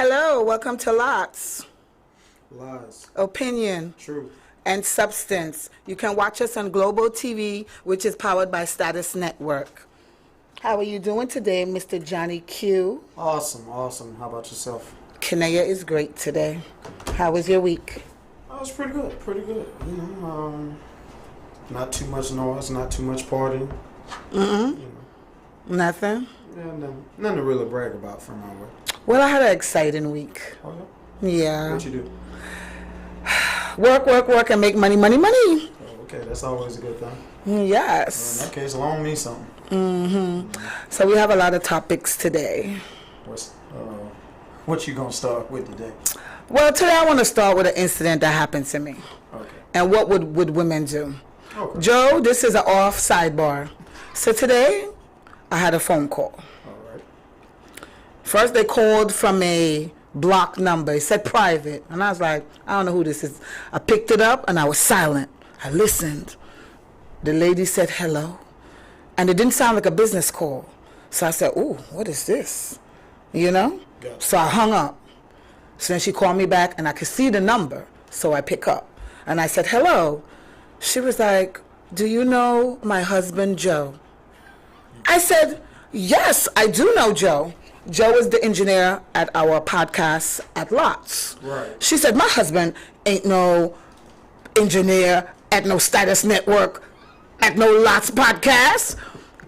Hello, welcome to L.O.T.S. Lies. Opinion. Truth. And substance. You can watch us on Global TV, which is powered by Status Network. How are you doing today, Mr. Johnny Q? Awesome. How about yourself? Kinea is great today. How was your week? Oh, it's pretty good. Not too much noise, not too much partying. Nothing? Yeah, nothing to really brag about from my way. Well, I had an exciting week. Oh, Yeah. What you do? Work, and make money. Oh, okay, that's always a good thing. Yes. In that case, loan me something. So we have a lot of topics today. What you gonna start with today? Well, today I want to start with an incident that happened to me. Okay. And what would women do? Okay. Joe, this is an off sidebar. So today, I had a phone call. All right. First, they called from a block number. It said private. And I was like, I don't know who this is. I picked it up and I was silent. I listened. The lady said hello. And it didn't sound like a business call. So I said, ooh, what is this? You know? Yeah. So I hung up. So then she called me back and I could see the number. So I pick up. And I said, hello. She was like, do you know my husband, Joe? I said, yes, I do know Joe. Joe is the engineer at our podcast at L.O.T.S. Right. She said, my husband ain't no engineer at no Status Network, at no L.O.T.S. podcast.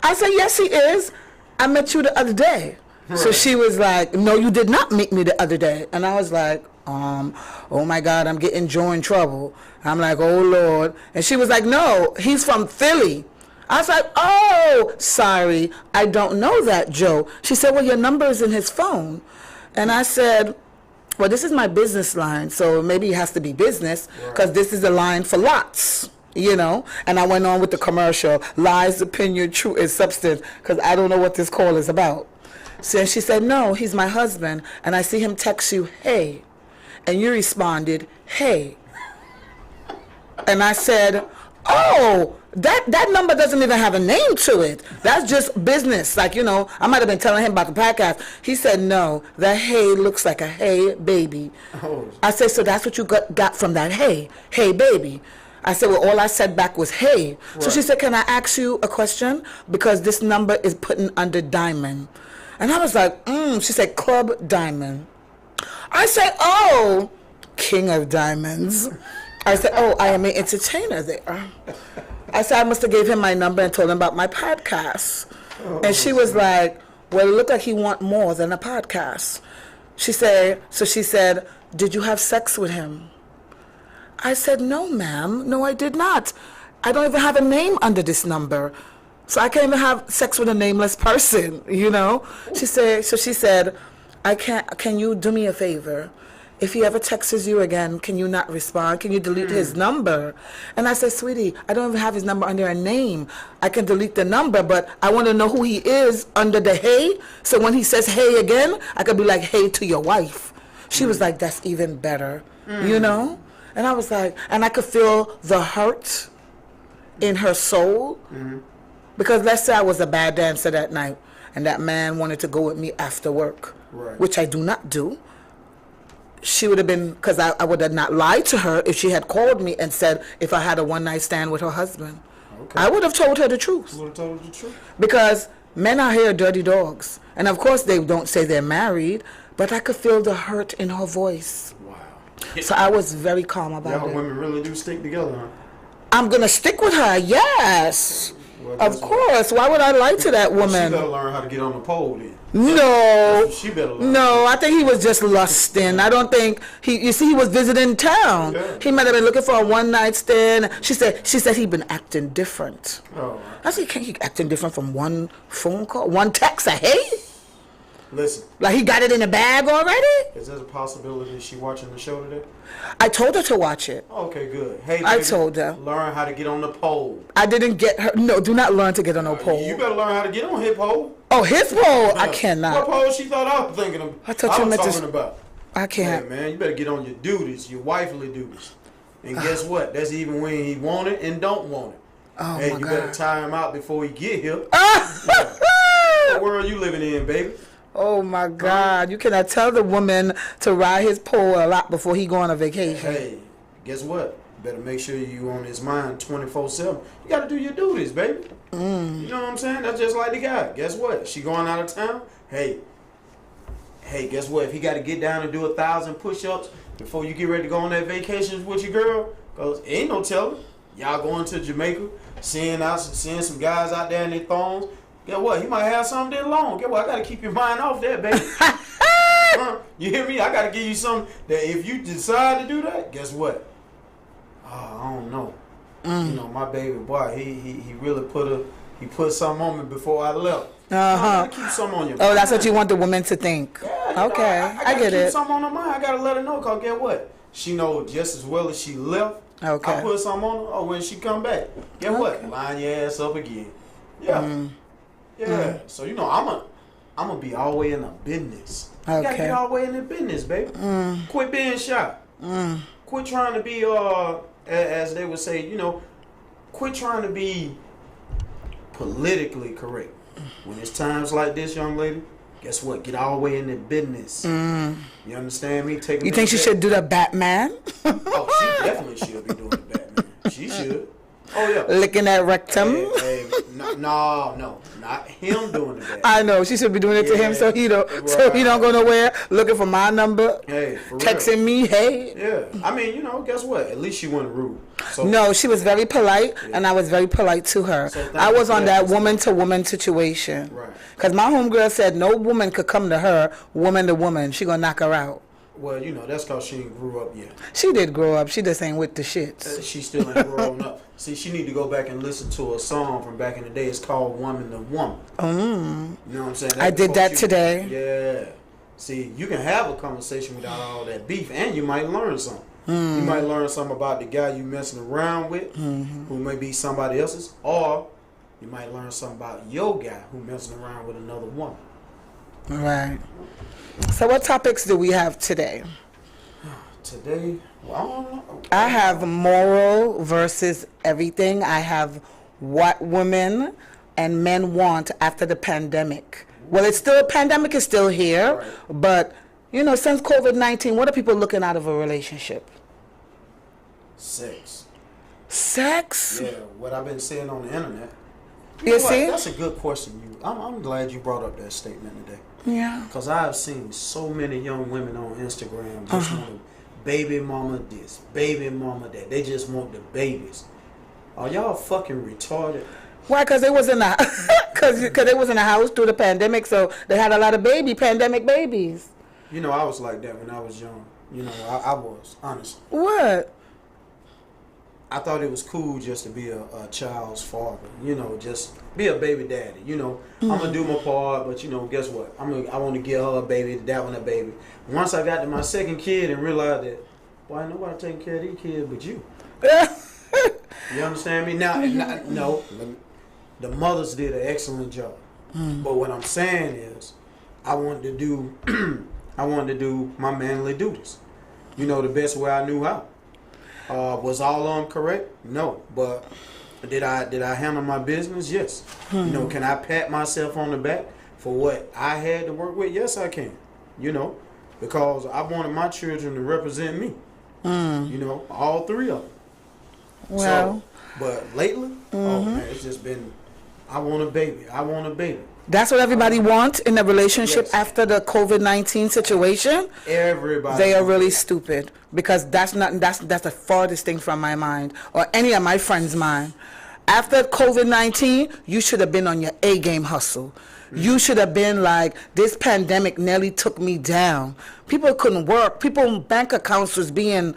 I said, yes, he is. I met you the other day. Right. So she was like, no, you did not meet me the other day. And I was like, oh my God, I'm getting Joe in trouble. I'm like, oh Lord. And she was like, no, he's from Philly. I was like, oh, sorry, I don't know that, Joe. She said, well, your number is in his phone. And I said, well, this is my business line, so maybe it has to be business, because this is the line for L.O.T.S., you know? And I went on with the commercial, lies, opinion, truth, and substance, because I don't know what this call is about. So she said, no, he's my husband, and I see him text you, hey. And you responded, hey. And I said, oh, that number doesn't even have a name to it. That's just business. Like, you know, I might have been telling him about the podcast. He said, no, that hey looks like a hey baby. Oh. I said, so that's what you got from that hey baby. I said, well, all I said back was hey. Right. So she said, can I ask you a question? Because this number is putting under diamond. And I was like, She said, Club Diamond. I said, oh, King of Diamonds. I said, oh, I am an entertainer there. I said, I must have gave him my number and told him about my podcast. Oh, and she was like, well, it looked like he want more than a podcast. She said, did you have sex with him? I said, no, ma'am. No, I did not. I don't even have a name under this number. So I can't even have sex with a nameless person, you know? She said, can you do me a favor? If he ever texts you again, can you not respond? Can you delete his number? And I said, sweetie, I don't even have his number under a name. I can delete the number, but I want to know who he is under the hey. So when he says hey again, I could be like, hey to your wife. She was like, that's even better, you know? And I was like, and I could feel the hurt in her soul. Because let's say I was a bad dancer that night, and that man wanted to go with me after work, which I do not do. She would have been, because I would have not lied to her if she had called me and said if I had a one-night stand with her husband. Okay. I would have told her the truth. You would have told her the truth? Because men out here are dirty dogs. And of course they don't say they're married, but I could feel the hurt in her voice. Wow. So I was very calm about it. Y'all women really do stick together, huh? I'm going to stick with her, yes. Well, of course. Why would I lie to that woman? She better learn how to get on the pole then. No. She better learn. No, I think he was just lusting. I don't think he was visiting town. Yeah. He might have been looking for a one night stand. She said he'd been acting different. Oh. I said, can't he acting different from one phone call, one text, a hey? Listen. Like he got it in the bag already? Is there a possibility she watching the show today? I told her to watch it. Okay, good. Hey, baby, I told her. Learn how to get on the pole. I didn't get her. No, do not learn to get on no pole. You better learn how to get on his pole. Oh, his pole? I cannot. What pole she thought I was thinking of? I thought you meant talking about. I can't. Hey, man, you better get on your duties, your wifely duties. And guess what? That's even when he want it and don't want it. Oh, hey, my you God. better tie him out before he get here. What world you living in, baby? Oh my God! You cannot tell the woman to ride his pole a lot before he go on a vacation. Hey, guess what? Better make sure you on his mind 24/7. You got to do your duties, baby. You know what I'm saying? That's just like the guy. Guess what? She going out of town. Hey, guess what? If he got to get down and do 1,000 push-ups before you get ready to go on that vacation with your girl, cause ain't no telling. Y'all going to Jamaica, seeing some guys out there in their thongs. Guess what? He might have something that long. Guess what? I gotta keep your mind off that, baby. You hear me? I gotta give you something that if you decide to do that, guess what? I don't know. You know, my baby boy, he really put something on me before I left. I gotta keep something on your mind. Oh, that's what you want the woman to think. Yeah, okay, I get keep it. Something on her mind. I gotta let her know. Cause guess what? She know just as well as she left. Okay. I put something on her. Oh, when she come back, guess what? Line your ass up again. Yeah. Yeah. So you know, I'm gonna be all the way in the business. You gotta get all the way in the business, baby. Quit being shy. Quit trying to be as they would say, you know, quit trying to be politically correct. When it's times like this, young lady, guess what? Get all the way in the business. You understand me? You think she should do the Batman? Oh, she definitely should be doing the Batman. She should. Oh yeah. Licking that rectum. Hey, no, not him doing the Batman. I know she should be doing it to him, so he don't go nowhere looking for my number. Hey, for real. Texting me, hey. Yeah, I mean, you know, guess what? At least she wasn't rude. So, no, she was very polite, and I was very polite to her. So I was on that woman-to-woman situation. Right. Because my homegirl said no woman could come to her, woman to woman. She gonna knock her out. Well, you know, that's because she ain't grew up yet. She did grow up. She just ain't with the shits. She still ain't grown up. See, she need to go back and listen to a song from back in the day. It's called Woman to Woman. You know what I'm saying? I did that today. Yeah. See, you can have a conversation without all that beef, and you might learn something. You might learn something about the guy you messing around with, who may be somebody else's, or you might learn something about your guy who messing around with another woman. Right. So what topics do we have today? Today, well, I don't know. I have moral versus everything. I have what women and men want after the pandemic. Well, it's still, pandemic is still here, Right. but, you know, since COVID-19, what are people looking out of a relationship? Sex. Sex? Yeah, what I've been seeing on the internet. You know see? what? That's a good question. I'm glad you brought up that statement today. Yeah. Because I've seen so many young women on Instagram just want to baby mama this, baby mama that. They just want the babies. Are y'all fucking retarded? Why? Because they was in the because they was in the house through the pandemic, so they had a lot of pandemic babies. You know, I was like that when I was young. You know, I was, honestly. What? I thought it was cool just to be a child's father. You know, just be a baby daddy. You know, I'm gonna do my part, but you know, guess what? I want to give her a baby, that one a baby. Once I got to my second kid and realized that, boy, ain't nobody taking care of these kids but you. You understand me? Now, no, the mothers did an excellent job. But what I'm saying is, I wanted to do my manly duties. You know, the best way I knew how. Was all of them correct? No. But did I handle my business? Yes. You know, can I pat myself on the back for what I had to work with? Yes, I can. You know, because I wanted my children to represent me. You know, all three of them. Well. So, but lately, oh man, it's just been, I want a baby. I want a baby. That's what everybody wants in a relationship after the COVID-19 situation. Everybody. They are really stupid because that's the farthest thing from my mind or any of my friends' mind. After COVID-19, you should have been on your A game hustle. You should have been like, this pandemic nearly took me down. People couldn't work. People's bank accounts was being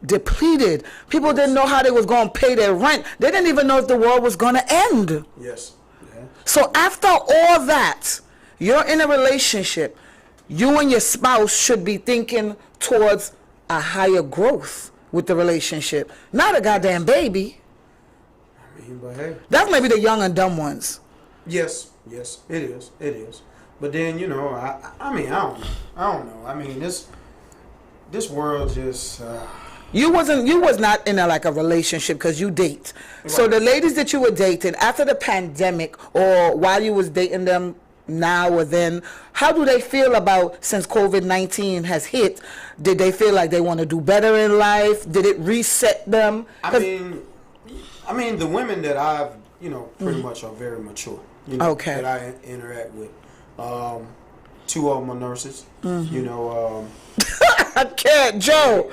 depleted. People didn't know how they was going to pay their rent. They didn't even know if the world was going to end. Yes. So after all that, you're in a relationship. You and your spouse should be thinking towards a higher growth with the relationship, not a goddamn baby. I mean, but hey. That's maybe the young and dumb ones. Yes, it is. But then, you know, I mean, I don't know. I mean, this world just. You was not in a relationship because you date. Right. So the ladies that you were dating after the pandemic or while you was dating them now or then. How do they feel about, since COVID-19 has hit, did they feel like they want to do better in life? Did it reset them? I mean, the women that I've, pretty much are very mature. Okay. That I interact with. Two of them are nurses. I can't, Joe,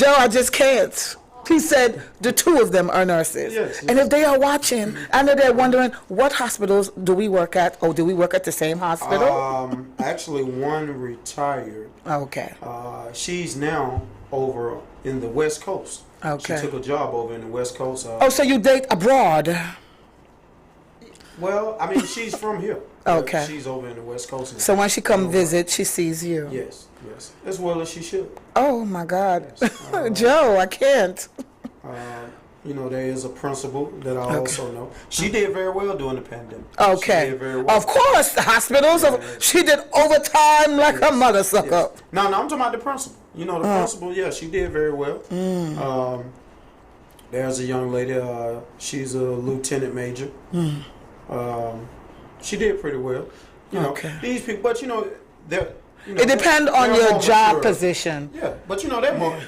I just can't. He said the two of them are nurses. Yes. And if they are watching, I know they're wondering, what hospitals do we work at? Oh, do we work at the same hospital? Actually, one retired. Okay. She's now over in the West Coast. Okay. She took a job over in the West Coast. Oh, so you date abroad? Well, I mean, she's from here. Okay. She's over in the West Coast now. So when she come visit, she sees you? Yes. As well as she should. Oh, my God. Yes. Joe, I can't. There is a principal that I also know. She did very well during the pandemic. Okay. She did very well. Of course, the hospitals, she did overtime like her mother sucker. Yes. No, I'm talking about the principal. The principal, yeah, she did very well. There's a young lady, she's a lieutenant major. She did pretty well. Okay. These people, but they're... it depends on your job position. Yeah, but they're more...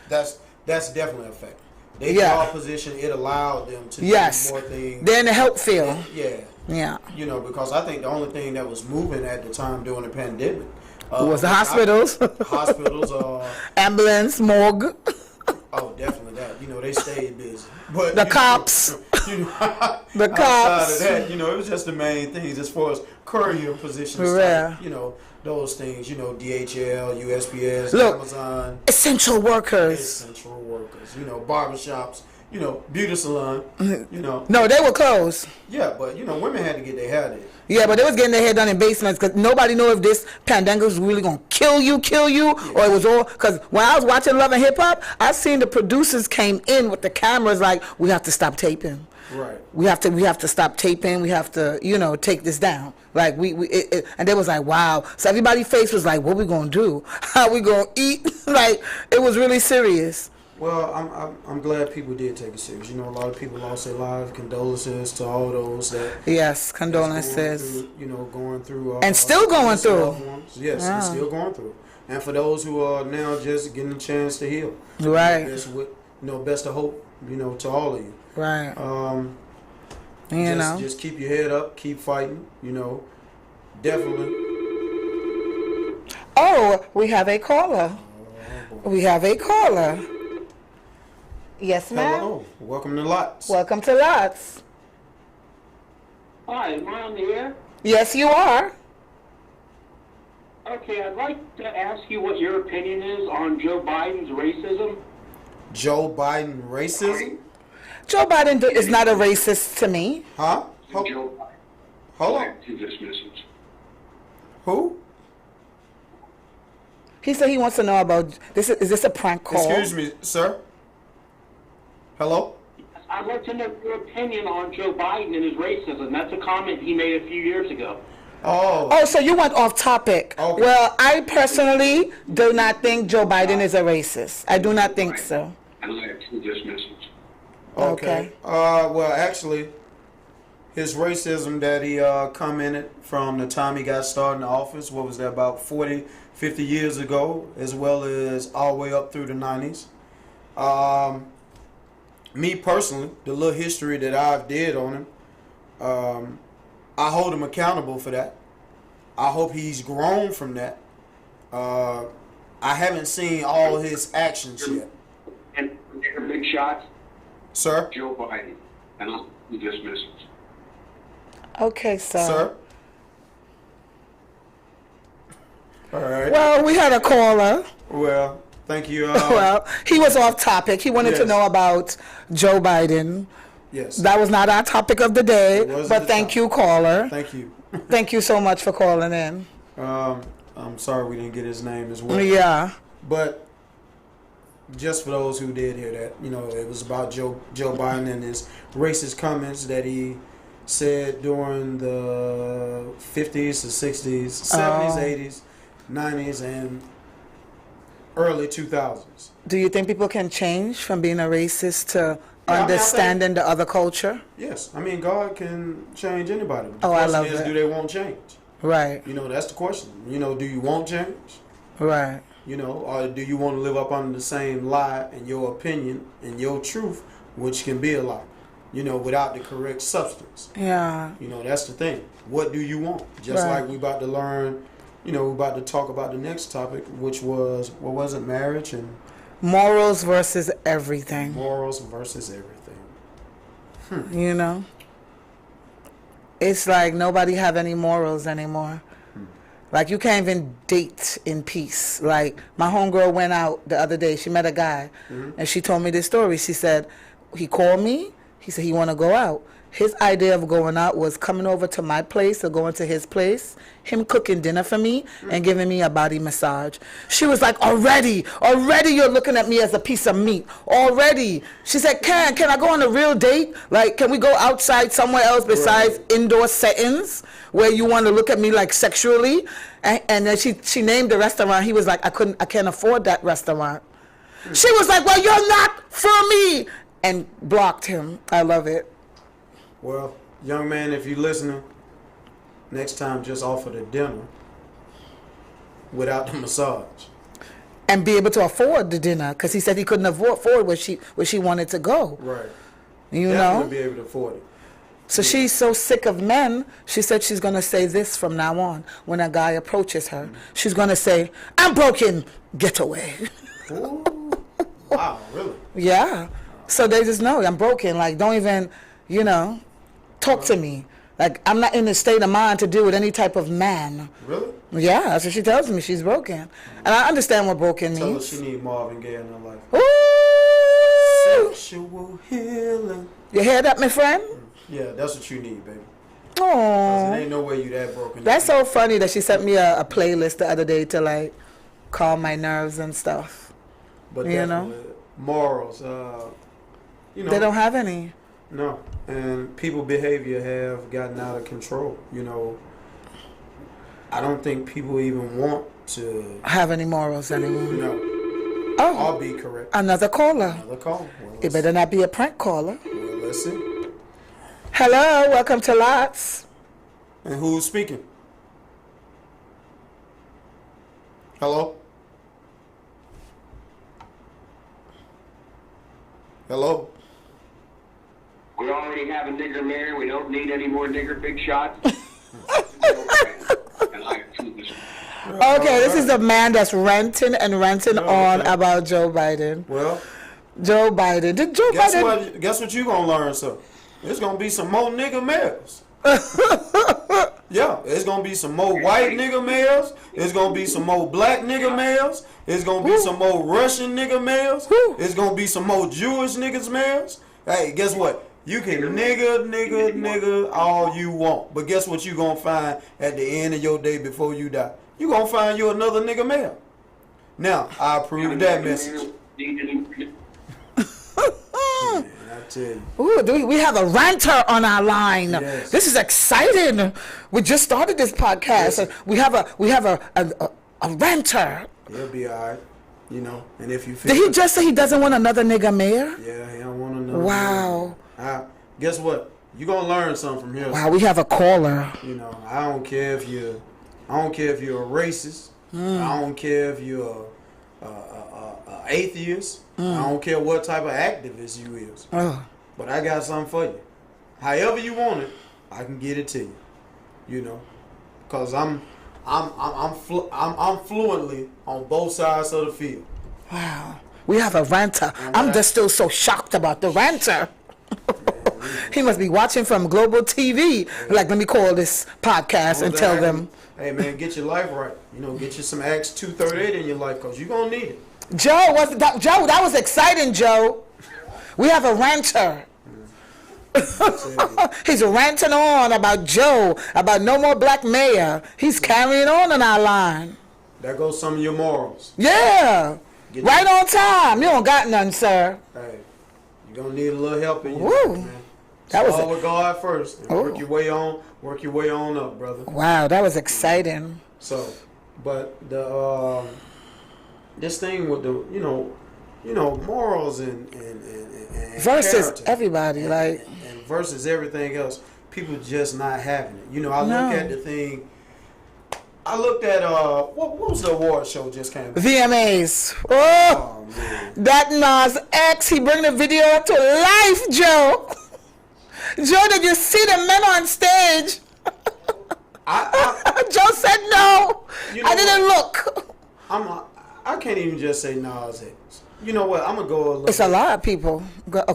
That's definitely a fact. Their job position, it allowed them to do more things. They're in the help field. Yeah. Because I think the only thing that was moving at the time during the pandemic... was the hospitals. Hospitals. Ambulance, morgue. Oh, definitely that. They stayed busy. But the cops. The cops. Outside of that, it was just the main things as far as courier positions. Yeah. Those things, DHL, USPS, Look, Amazon. Essential workers. Essential workers. Barbershops, beauty salon, No, they were closed. Yeah, but, women had to get their hair done. Yeah, but they was getting their hair done in basements because nobody knew if this pandemic was really going to kill you, or it was all... Because when I was watching Love and Hip Hop, I seen the producers came in with the cameras like, we have to stop taping. Right. We have to stop taping. We have to, take this down. Like, and they was like, wow. So everybody's face was like, what we going to do? How we going to eat? Like, it was really serious. Well, I'm glad people did take it serious. A lot of people lost their lives. Condolences to all those that. Yes, condolences. Going through. And still going through. Yes, and still going through. And for those who are now just getting a chance to heal. Right. Best of hope. To all of you. Right. Just keep your head up. Keep fighting. Definitely. Oh, we have a caller. Yes, ma'am. Hello. Welcome to L.O.T.S. Welcome to L.O.T.S. Hi, am I on the air? Yes, you are. Okay, I'd like to ask you what your opinion is on Joe Biden's racism. Joe Biden racism? Joe Biden is not a racist to me. Huh? Joe Biden. Hold on. To this message. Who? He said he wants to know about this. Is this a prank call? Excuse me, sir. Hello? I'd like to know your opinion on Joe Biden and his racism. That's a comment he made a few years ago. Oh, so you went off topic. Okay. Well, I personally do not think Joe Biden is a racist. I do not think so. I'd like to this message. Okay. Well, actually, his racism that he commented from the time he got started in the office, what was that, about 40, 50 years ago, as well as all the way up through the 90s. Me personally, the little history that I've did on him, I hold him accountable for that. I hope he's grown from that. I haven't seen all his actions yet. And your big shots, Sir? Joe Biden. And I'll do this message. Okay, Sir? All right. Well, we had a caller. Well, thank you. Well, he was off topic. He wanted to know about Joe Biden. Yes. That was not our topic of the day, but thank you, caller. Thank you. Thank you so much for calling in. I'm sorry we didn't get his name as well. Yeah. But just for those who did hear that, it was about Joe Biden and his racist comments that he said during the 50s, the 60s, 70s, 80s, 90s, and early 2000s. Do you think people can change from being a racist to understanding the other culture? Yes. I mean, God can change anybody. Oh, I love that. that. Do they want change? Right. You know, that's the question. You know, do you want change? Right. You know, or do you want to live up under the same lie and your opinion and your truth, which can be a lie, you know, without the correct substance? Yeah. You know, that's the thing. What do you want? Just Right. like we about to learn, you know, we about to talk about the next topic, which was, what was it, marriage and Morals versus everything. morals versus everything. You know? It's like nobody have any morals anymore. Like, you can't even date in peace. Like, my homegirl went out the other day. She met a guy, and she told me this story. She said, he called me. He said he want to go out. His idea of going out was coming over to my place or going to his place, him cooking dinner for me and giving me a body massage. She was like, already you're looking at me as a piece of meat. Already. She said, can I go on a real date? Like, can we go outside somewhere else besides indoor settings where you want to look at me like sexually? And then she named the restaurant. He was like, I can't afford that restaurant. She was like, well, you're not for me. And blocked him. I love it. Well, young man, if you're listening, next time just offer the dinner without the massage. And be able to afford the dinner, because he said he couldn't afford where she wanted to go. Right. You Definitely know? be able to afford it. So she's so sick of men, she said she's going to say this from now on. When a guy approaches her, she's going to say, I'm broken, get away. Ooh. Wow, really? Yeah. So they just know I'm broken. Like, don't even, you know, talk to me. Like, I'm not in the state of mind to deal with any type of man. Really? Yeah, that's what she tells me. She's broken. And I understand what broken Tell her means. she need Marvin Gaye in her life. Ooh! Sexual healing. You hear that, my friend? Yeah, that's what you need, baby. 'Cause Aww. there ain't no way you that broken. That's so funny that she sent me a playlist the other day to, like, calm my nerves and stuff. But you know? definitely morals. You know, They don't have any. No, and people behavior have gotten out of control. You know, I don't think people even want to. Have any morals anymore. No, Oh, I'll be correct. another caller. Another call. Well, It better not be a prank caller. well, let's see. Hello, welcome to L.O.T.S. And who's speaking? Hello? Hello? We already have a nigger mayor. We don't need any more nigger big shots. And I choose this. Okay, this is the man that's ranting Oh, on okay. about Joe Biden. Well, Joe Biden. Did Joe guess Biden... what? Guess what you gonna learn, sir? It's gonna be some more nigga mayors. Yeah, it's gonna be some more white nigga mayors. It's gonna be some more black nigga mayors. It's gonna be some more Russian nigga mayors. It's gonna be some more Jewish niggas mayors. Hey, guess what? You can nigga all you want. But guess what you gonna find at the end of your day before you die? You gonna find you another nigga mayor. Now, I approve that message. Man, I tell you. Ooh, we have a ranter on our line. Yes. This is exciting. We just started this podcast. Yes. We have a ranter. He'll be alright. You know, and if you feel Did he just say he doesn't want another nigga mayor? yeah, he don't want another. Wow. Guess what? You gonna learn something from here. Wow, we have a caller. You know, I don't care if you're a racist. I don't care if you're a atheist. I don't care what type of activist you is. Oh. But I got something for you. However you want it, I can get it to you. You know, cause I'm fluently on both sides of the field. Wow. We have a ranter. I'm just still so shocked about the ranter. He must be watching from Global TV. Like, let me call this podcast and tell them. Hey man, get your life right. You know, get you some Acts 2:38 in your life, cause you're gonna need it. Joe, that was exciting, Joe. We have a ranter. He's ranting on about Joe, about no more black mayor. He's carrying on our line. There goes some of your morals. Yeah. Get Right on time. You don't got none, sir. Hey, you're gonna need a little help in your Woo. life, man. That was Start with God first, and Ooh. work your way on up, brother. Wow, that was exciting. So, but the this thing with the morals and Versus character everybody, and versus everything else, people just not having it. You know, I No. look at the thing I looked at what was the award show just came out? VMAs. Oh, Oh man. that Nas X, he bring the video to life, Joe. Joe, did you see the men on stage? I Joe said no. You know I didn't look. I can't even just say Nas X. You know what? I'm gonna go a little. It's a lot of people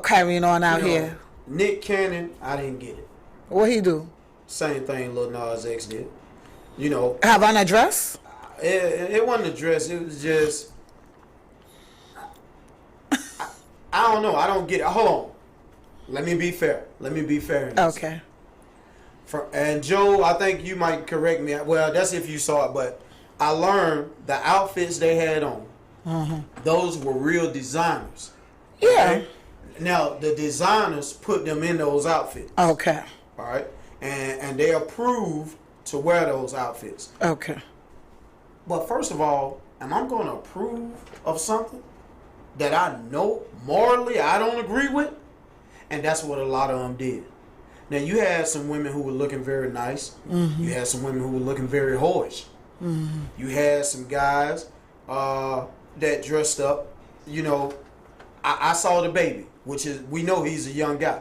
carrying on out you know, here. Nick Cannon, I didn't get it. What he do? Same thing Lil Nas X did. You know, Have on a dress? it wasn't a dress. It was just. I don't know. I don't get it. Hold on. Let me be fair. In this. Okay. And Joe, I think you might correct me. Well, that's if you saw it, but I learned the outfits they had on. Those were real designers. Yeah. Okay? Now the designers put them in those outfits. Okay. All right, and they approved to wear those outfits. Okay. But first of all, am I going to approve of something that I know morally I don't agree with? And that's what a lot of them did. Now, you had some women who were looking very nice. You had some women who were looking very whorish. You had some guys that dressed up. You know, I saw the baby, which is, we know he's a young guy.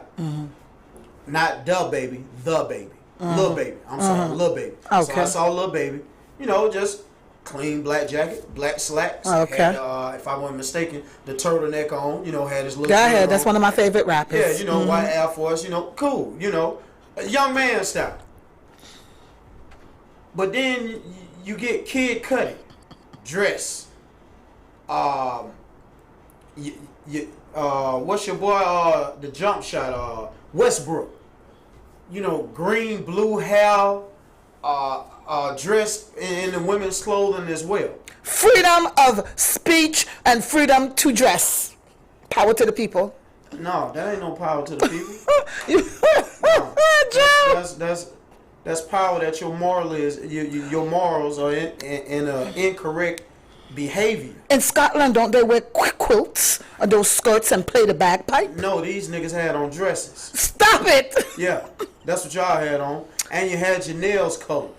Not the baby, the baby. Lil Baby. I'm sorry, Lil Baby. Okay. So I saw Lil Baby, you know, just clean black jacket, black slacks. Okay. Had, if I wasn't mistaken, the turtleneck on, you know, had his little... Go ahead. on. That's one of my favorite rappers. Yeah, you know, white Air Force, you know, cool, you know, a young man style. But then you get Kid Cudi, dress. What's your boy? The jump shot, Westbrook. You know, green, blue hair, dressed in the women's clothing as well. Freedom of speech and freedom to dress. Power to the people. No, that ain't no power to the people. Joe. That's power that your your morals are in incorrect behavior. In Scotland, don't they wear quilts or those skirts and play the bagpipe? No, these niggas had on dresses. Stop it! Yeah, that's what y'all had on, and you had your nails colored.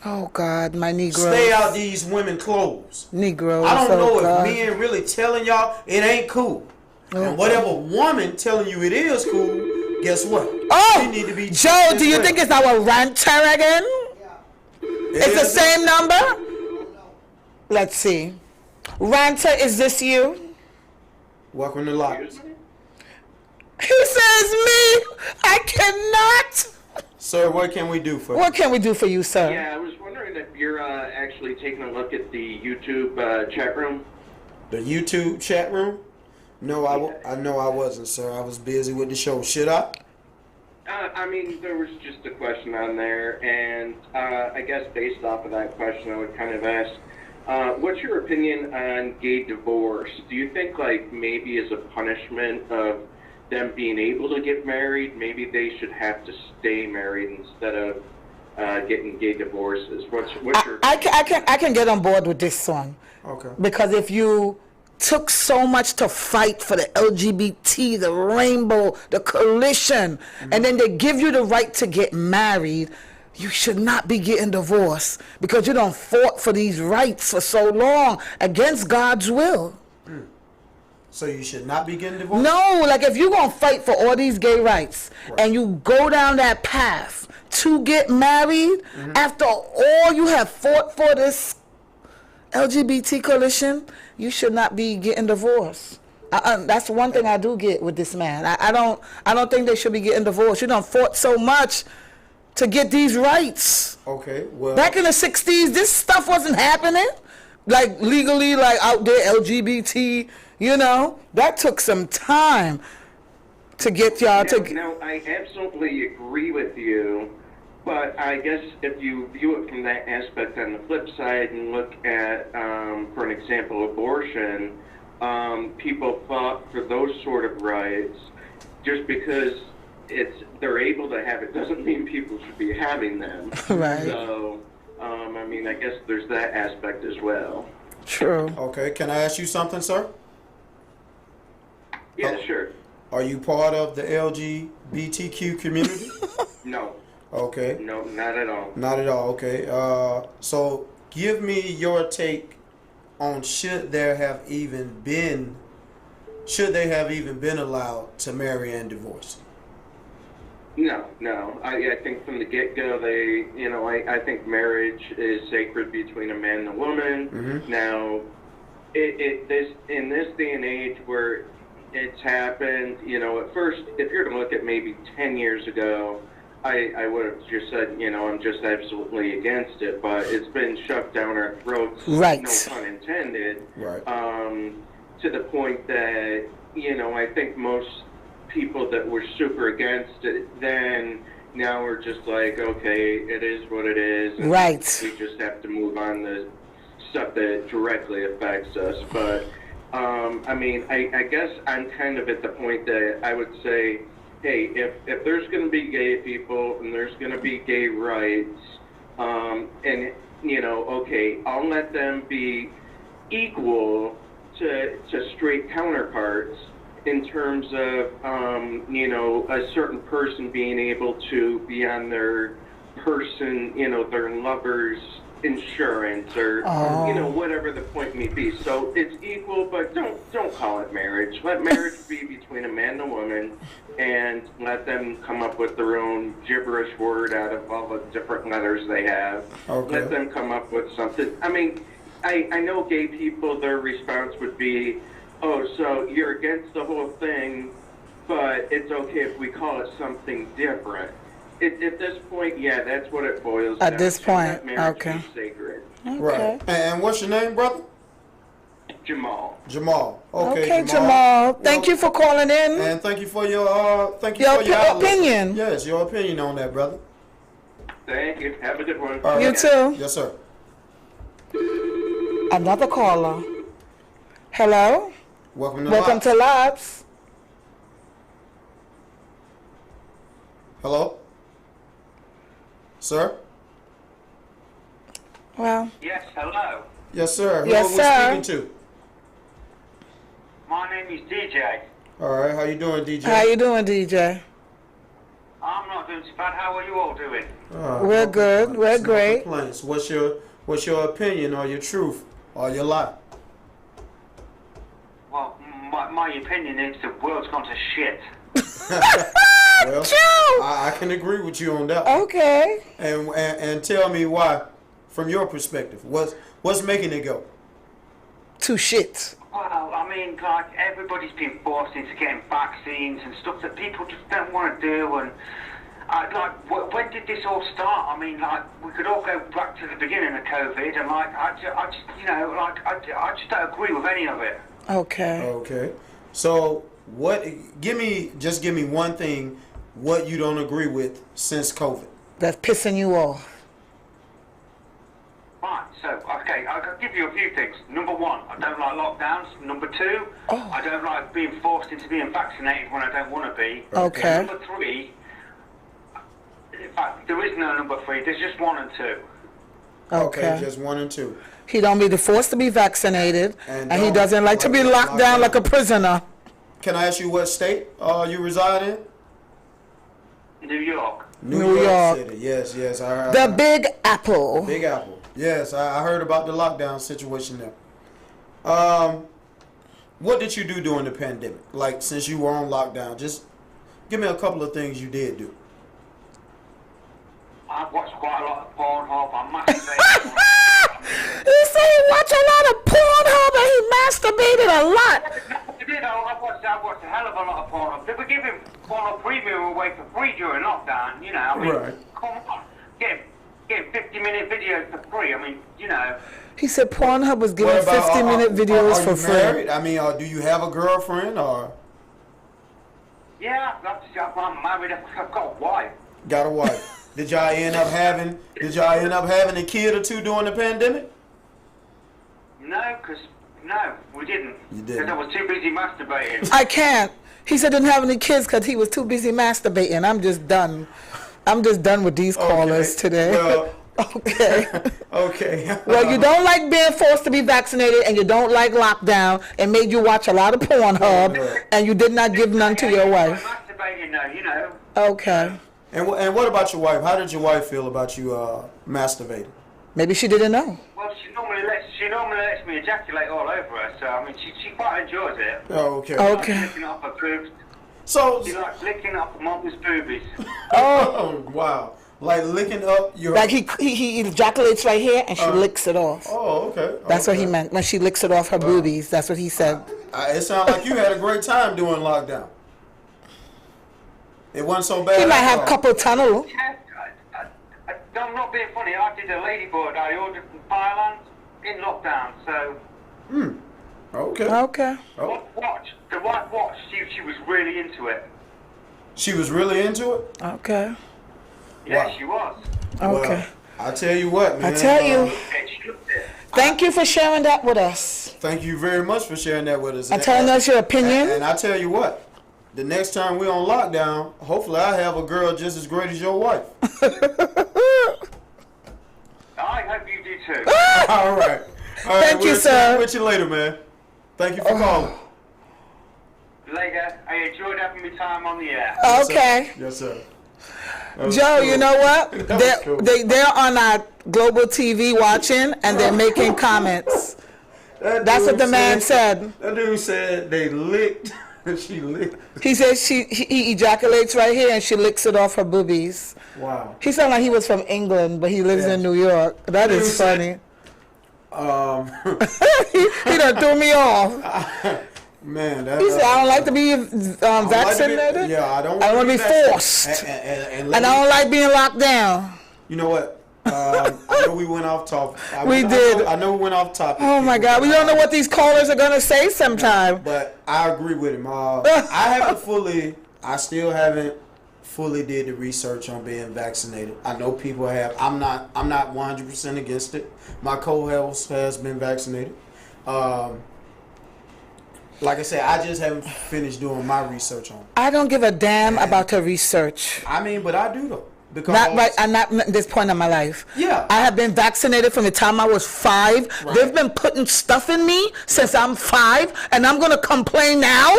Oh God, my Negroes. Stay out these women clothes. Negroes. I don't know God. if men really telling y'all it ain't cool. And whatever woman telling you it is cool, guess what? Oh, She need to be Joe, this do you way. think it's our ranter again? It's the Is it? same number? Let's see. Ranter, is this you? Welcome to L.O.T.S. He says me. I cannot. Sir, what can we do for you? What can we do for you, sir? Yeah, I was wondering if you're actually taking a look at the YouTube chat room. The YouTube chat room? No, I know I wasn't, sir. I was busy with the show. Should I? I mean, there was just a question on there, and I guess based off of that question, I would kind of ask, what's your opinion on gay divorce? Do you think, like, maybe as a punishment of them being able to get married, maybe they should have to stay married instead of getting gay divorces? What's your I can get on board with this one. Okay. Because if you took so much to fight for the LGBT, the rainbow, the coalition, and then they give you the right to get married, you should not be getting divorced because you done fought for these rights for so long against God's will. So you should not be getting divorced? No, like if you're going to fight for all these gay rights and you go down that path to get married after all you have fought for this LGBT coalition, you should not be getting divorced. That's one thing I do get with this man. I don't think they should be getting divorced. You done fought so much to get these rights. Okay, well... Back in the 60s, this stuff wasn't happening. Like legally, like out there, LGBT, you know. That took some time to get y'all to... No, I absolutely agree with you. But I guess if you view it from that aspect on the flip side and look at, for an example, abortion, people fought for those sort of rights just because they're able to have it doesn't mean people should be having them. Right. So, I mean, I guess there's that aspect as well. True. Okay, can I ask you something, sir? Yeah, sure. Are you part of the LGBTQ community? No. Okay. No, not at all. Not at all, okay. So, Give me your take on should they have even been allowed to marry and divorce? No. I think from the get-go, I think marriage is sacred between a man and a woman. Mm-hmm. Now, in this day and age where it's happened, at first, if you're to look at maybe 10 years ago, I would have just said, I'm just absolutely against it, but it's been shoved down our throats, Right. no pun intended, Right. to the point that, I think most people that were super against it then, now we're just like, okay, it is what it is. And Right. we just have to move on to stuff that directly affects us. But, I guess I'm kind of at the point that I would say, hey, if there's going to be gay people and there's going to be gay rights, okay, I'll let them be equal to straight counterparts in terms of, a certain person being able to be on their their lover's insurance or, whatever the point may be. So it's equal, but don't call it marriage. Let marriage be between a man and a woman, and let them come up with their own gibberish word out of all the different letters they have. Okay. Let them come up with something. I know gay people, their response would be, oh, so you're against the whole thing, but it's okay if we call it something different. At this point, yeah, that's what it boils down to. At this point, Let marriage okay. be sacred. Right. And what's your name, brother? Jamal. Jamal. Okay, Jamal. Thank you for calling in. And thank you for your opinion. Yes, your opinion on that, brother. Thank you. Have a good one. All You right. too. Yes, sir. Another caller. Hello. Welcome to Welcome to L.O.T.S. Hello? Sir? Well, Yes, hello. Yes, sir. Who Yes, are we sir. speaking to? My name is DJ. All right. How you doing, DJ? how you doing, DJ? I'm not doing so bad. How are you all doing? We're good. We're No great. complaints. What's your opinion or your truth or your lie? Well, my opinion is the world's gone to shit. Well, Joe! I can agree with you on that one. Okay. And tell me why, from your perspective, what's making it go? Two shits. Well, like, everybody's been forced into getting vaccines and stuff that people just don't want to do. And, when did this all start? We could all go back to the beginning of COVID, and, I just don't agree with any of it. Okay. Okay. So give me one thing what you don't agree with since COVID. That's pissing you off. Right, so, okay, I can give you a few things. Number one, I don't like lockdowns. Number two, I don't like being forced into being vaccinated when I don't want to be. Okay. Number three, in fact, there is no number three, there's just one and two. Okay. Just one and two. He don't be forced to be vaccinated, And and he don't doesn't like to be like locked down like a prisoner. Can I ask you what state you reside in? New York. New York. City. Yes. I The Big Apple. Big Apple. Yes, I heard about the lockdown situation there. What did you do during the pandemic? Like, since you were on lockdown, just give me a couple of things you did do. I've watched quite a lot of Pornhub. I'm masturbating. He said he watched a lot of Pornhub and he masturbated a lot. I've watched a hell of a lot of Pornhub. They were giving Pornhub Premium away for free during lockdown, Right. Come on. Get 50-minute videos for free. He said Pornhub was giving What about, 50-minute videos are for you free. married? Do you have a girlfriend or Yeah, I'm married. I've got a wife. got a wife? Did y'all end up having a kid or two during the pandemic? No, we didn't. You didn't. Because I was too busy masturbating. I can't. He said didn't have any kids because he was too busy masturbating. I'm just done. I'm just done with these callers today. Well, okay. okay. Well, you don't like being forced to be vaccinated, and you don't like lockdown. It made you watch a lot of Pornhub, and you did not give none to your wife. Masturbating though, Okay. And what about your wife? How did your wife feel about you masturbating? Maybe she didn't know. Well, she normally lets me ejaculate all over her, so I mean, she quite enjoys it. Oh, okay. She likes Okay. licking up her boobs. So, She likes licking up her mother's boobies. oh, wow. Like licking up your... Like he ejaculates right here and she licks it off. Oh, okay. That's what he Okay. meant. When she licks it off her boobies, that's what he said. It sounds like you had a great time during lockdown. It wasn't so bad. He might after have all. couple tunnel. Yeah, I'm not being funny. I did a ladybird. I ordered from Thailand in lockdown, so... Okay. Okay. Oh, The white watch, she was really into it. she was really into it? Okay. Yeah, Wow. she was. Okay. Well, I tell you what, man. I tell you. Yeah, she loved it. Thank you for sharing that with us. Thank you very much for sharing that with us. And telling us your opinion. And I tell you what, the next time we're on lockdown, hopefully I have a girl just as great as your wife. I hope you do too. All right. Thank you, we'll sir. chat with you later, man. Thank you for calling. Later, I enjoyed having me time on the air. Okay. Yes, sir. That was Joe, cool. you know what? That was cool. They're on our global TV watching and they're making comments. That's dude what the man said. That dude said they licked. She licked. He says he ejaculates right here and she licks it off her boobies. Wow. He sounded like he was from England, but he lives in New York. That Dude is said- funny. He done threw me off. Man, that, He said, I don't like to be I don't like to be- vaccinated. yeah, I don't I don't want want to be vaccinated. forced. And And I don't like being locked down. You know what? I know we went off topic. We did. I know we went off topic. Oh my God, we don't know what these callers are going to say sometime. But I agree with him. I still haven't fully did the research on being vaccinated. I know people have. I'm not 100% against it. My co-host has been vaccinated. Like I said, I just haven't finished doing my research on it. I don't give a damn about the research. I mean, but I do though. Because Not right. I'm not at this point in my life. Yeah. I have been vaccinated from the time I was 5. Right. They've been putting stuff in me since I'm 5, and I'm gonna complain now.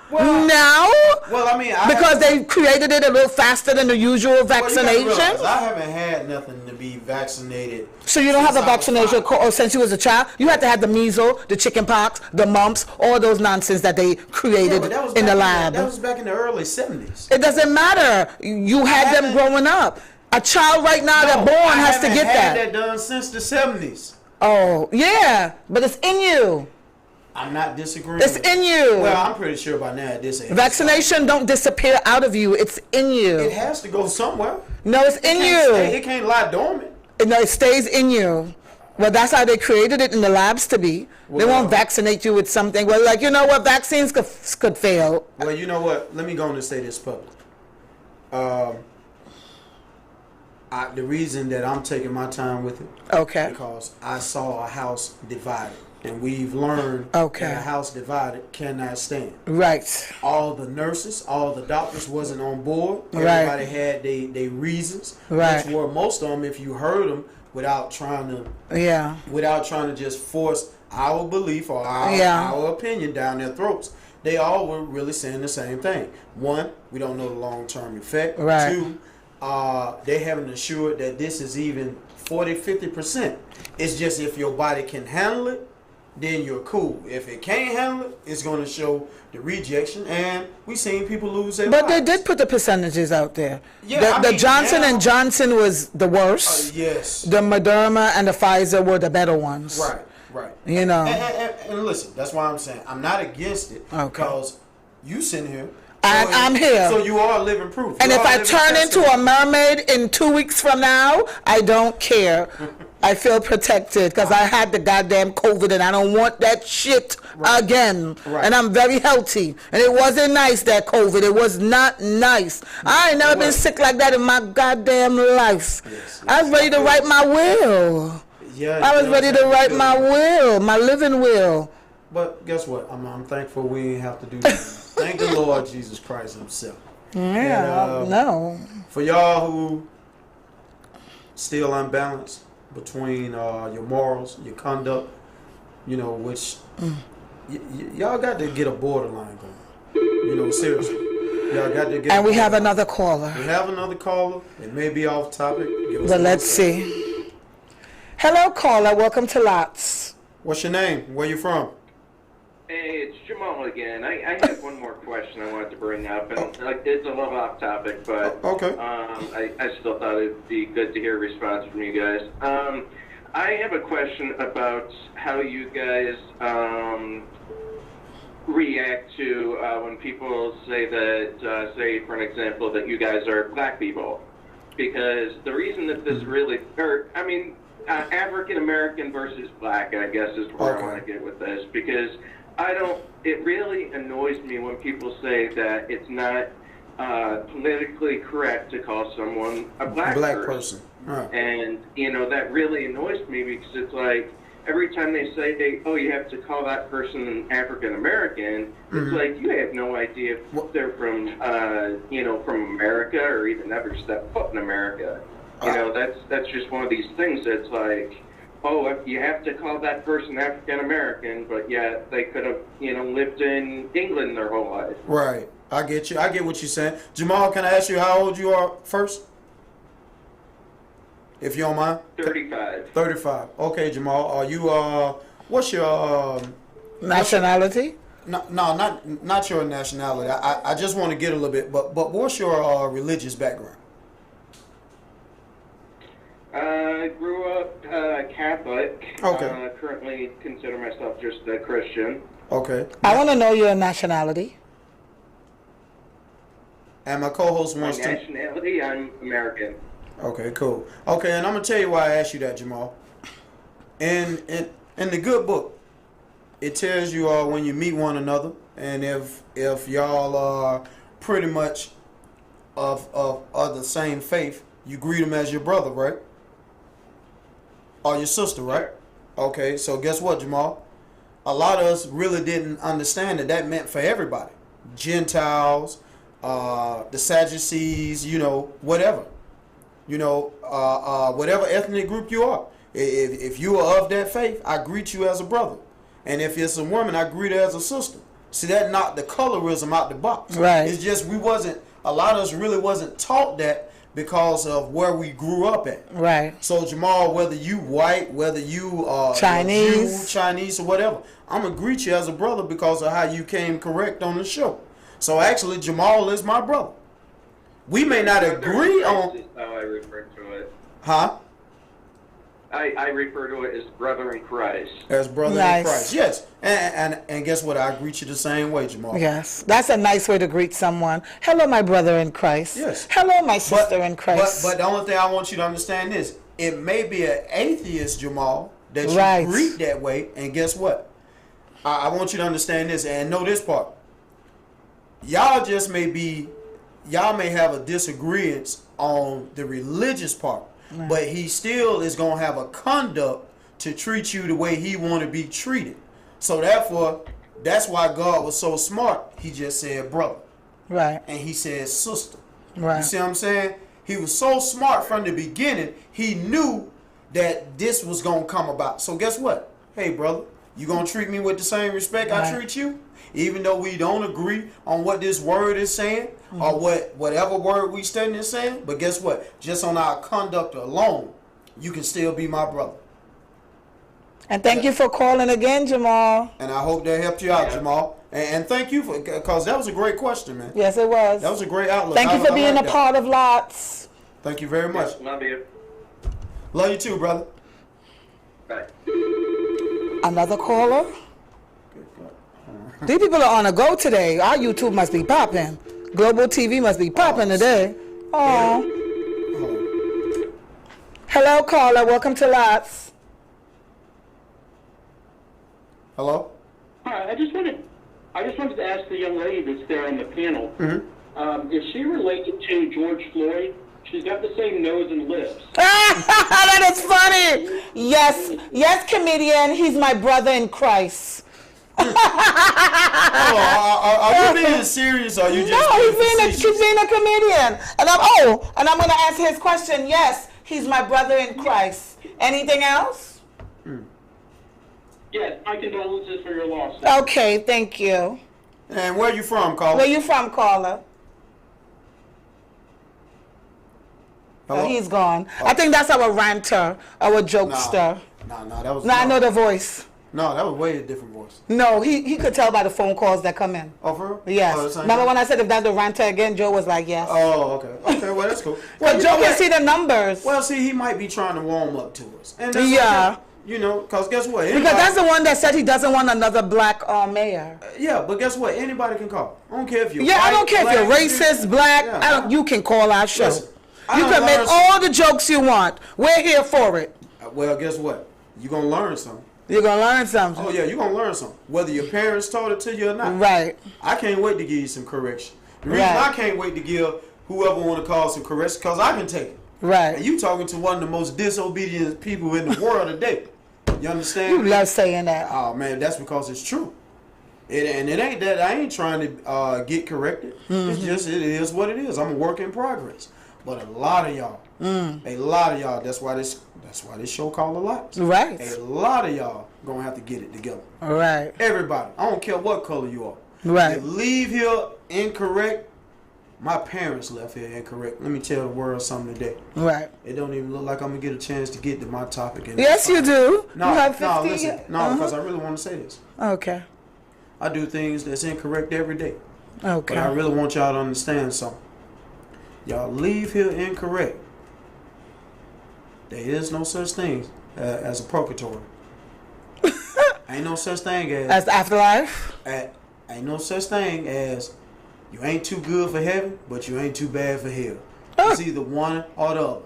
Now. Well, I mean, Because they created it a little faster than the usual Well, you gotta vaccination. realize, I haven't had nothing to be vaccinated. So you don't have a since I was vaccination 5. since you was a child? You had to have the measles, the chicken pox, the mumps, all those nonsense that they Yeah, created but that was in the back lab. That was back in the early 70s. It doesn't matter. You had them haven't- growing up. A child right now that No, born I has to haven't get had that. done since the 70s. Oh, yeah, but it's in you. I'm not disagreeing. It's with in you. you. Well, I'm pretty sure by now at this age. Vaccination don't disappear out of you. It's in It you. has to go somewhere. No, it's in It you. can't lie dormant. No, it stays in you. Well, that's how they created it in the labs to be. They Well- won't vaccinate you with something. Well, like, you know what? Vaccines could fail. Well, you know what? Let me go on and say this public. The reason that I'm taking my time with it Okay. because I saw a house divided, and we've learned Okay. that a house divided cannot stand. Right. All the nurses, all the doctors wasn't on board. Right. Everybody had they reasons, Right. which were most of them, if you heard them, without trying to just force our belief or our opinion down their throats. They all were really saying the same thing. One, we don't know the long-term effect. Right. Two, they haven't assured that this is even 40-50%. It's just if your body can handle it, then you're cool. If it can't handle it, it's going to show the rejection, and we've seen people lose their But they lives. did put the percentages out there. Yeah, The Johnson now- and Johnson was the worst. Yes. The Moderna and the Pfizer were the better ones. Right, right. You know. And listen, that's why I'm saying I'm not against it Okay. because you sitting here. And I'm here. So you are living proof. And You if are I living turn into a testimony. mermaid in 2 weeks from now, I don't care. I feel protected because I had the goddamn COVID and I don't want that shit again. Right. And I'm very healthy. And it wasn't nice, that COVID. It was not nice. I ain't never been sick like that in my goddamn life. Yes, I was ready to write my will. Yeah, I was you ready know, to write my will, my living will. But guess what? I'm thankful we didn't have to do that. Thank the Lord Jesus Christ Himself. Yeah, And, no. For y'all who still unbalanced between your morals, your conduct, you know, which y'all got to get a borderline going. You know, seriously. Y'all got to get. And a we have borderline. another caller. We have another caller. It may be off topic. Give us But one let's second. see. Hello, caller. Welcome to L.O.T.S. What's your name? Where you from? Hey, it's Jamal again. I have one more question I wanted to bring up, and it's a little off topic, but Okay. I still thought it'd be good to hear a response from you guys. I have a question about how you guys react to when people say that, say for an example, that you guys are black people, because the reason that this really, African American versus black, I guess, is where I want to get with this, because it really annoys me when people say that it's not politically correct to call someone a black person. Right. And, that really annoys me, because it's like, every time they say, oh, you have to call that person an African American, it's like, you have no idea if they're from, from America, or even never stepped foot in America. That's just one of these things that's like, oh, you have to call that person African American, but yet they could have, lived in England their whole life. Right. I get you. I get what you're saying. Jamal, can I ask you how old you are first? If you don't mind? 35. 35. Okay, Jamal. Are you, what's your, Nationality? no, not your nationality. I just want to get a little bit, but what's your religious background? I grew up Catholic. Okay. Currently consider myself just a Christian. Okay. I want to know your nationality. And my co-host My wants to. nationality, I'm American. Okay, cool. Okay, and I'm gonna tell you why I asked you that, Jamal. In the good book, it tells you when you meet one another, and if y'all are pretty much of the same faith, you greet them as your brother, right? Or your sister, right? Okay, so guess what, Jamal? A lot of us really didn't understand that meant for everybody. Gentiles, the Sadducees, whatever. Whatever ethnic group you are. If you are of that faith, I greet you as a brother. And if it's a woman, I greet her as a sister. See, that knocked the colorism out the box. Right. It's just a lot of us really wasn't taught that because of where we grew up at. Right. So Jamal, whether you white, whether you Chinese. Jew, Chinese or whatever, I'm going to greet you as a brother because of how you came correct on the show. So actually, Jamal is my brother. We may not agree on... This is how I refer to it. Huh? I refer to it as brother in Christ. As brother Nice. in Christ. Yes. And guess what? I greet you the same way, Jamal. Yes, that's a nice way to greet someone. Hello, my brother in Christ. Yes. Hello, my sister in Christ. But the only thing I want you to understand is, it may be an atheist, Jamal, that you Right. greet that way. And guess what? I want you to understand this and know this part. Y'all may have a disagreement on the religious part, but he still is going to have a conduct to treat you the way he want to be treated. So therefore, that's why God was so smart. He just said brother. Right. And he said sister. Right. You see what I'm saying? He was so smart from the beginning. He knew that this was going to come about. So guess what? Hey, brother, you going to treat me with the same respect I treat you? Even though we don't agree on what this word is saying, or whatever word we studying is saying, but guess what? Just on our conduct alone, you can still be my brother. And thank you for calling again, Jamal. And I hope that helped you out, Jamal. And thank you because that was a great question, man. Yes, it was. That was a great outlook. Thank you for being like a part of L.O.T.S. Thank you very much. Love you. Love you too, brother. Bye. Another caller? These people are on a go today. Our YouTube must be popping. Global TV must be popping today. Oh. Hello, caller. Welcome to L.O.T.S. Hello? Hi, I just wanted to ask the young lady that's there on the panel, is she related to George Floyd? She's got the same nose and lips. That is funny. Yes, comedian. He's my brother in Christ. Are you being serious or are you just No, he's facetious? being a comedian. And I'm going to answer his question. Yes, he's my brother in Christ. Anything else? Yes, my condolences for your loss. Okay, thank you. And where you from, caller? Where you from, caller? Hello? He's gone. I think that's our ranter, our jokester. No, that was. No, I know the voice. No, that was way a different voice. No, he could tell by the phone calls that come in. Oh, for real? Yes. Oh, the same Remember guy? when I said if that's the ranter again, Joe was like, yes. Oh, okay. Okay, well, that's cool. Well, you Joe know can what? see the numbers. Well, see, he might be trying to warm up to us. And that's Yeah. okay. You know, because guess what? Because that's the one that said he doesn't want another black mayor. Yeah, but guess what? Anybody can call. I don't care if you're Yeah, white, I don't care if you're black, racist, black. Yeah. You can call our show. Listen, I You done can make learned all the jokes you want. We're here for it. Well, guess what? You're going to learn something. You're going to learn something. Oh, yeah, you're going to learn something. Whether your parents taught it to you or not. Right. I can't wait to give you some correction. The reason Right. I can't wait to give whoever want to call some correction, because I can take it. Right. And you talking to one of the most disobedient people in the world today. You understand? You love saying that. Oh, man, that's because it's true. And it ain't that I ain't trying to get corrected. It's just, it is what it is. I'm a work in progress. But a lot of y'all, that's why this show called A.L.O.T.S. Right. A lot of y'all gonna have to get it together. Right. Everybody. I don't care what color you are. Right. If leave here incorrect, my parents left here incorrect. Let me tell the world something today. Right. It don't even look like I'm gonna get a chance to get to my topic. Yes, you do. No, You have no, 50 listen. No, because I really want to say this. Okay. I do things that's incorrect every day. Okay. But I really want y'all to understand something. Y'all leave here incorrect. There is no such thing as a purgatory. Ain't no such thing As the afterlife? ain't no such thing as you ain't too good for heaven, but you ain't too bad for hell. Oh. It's either one or the other.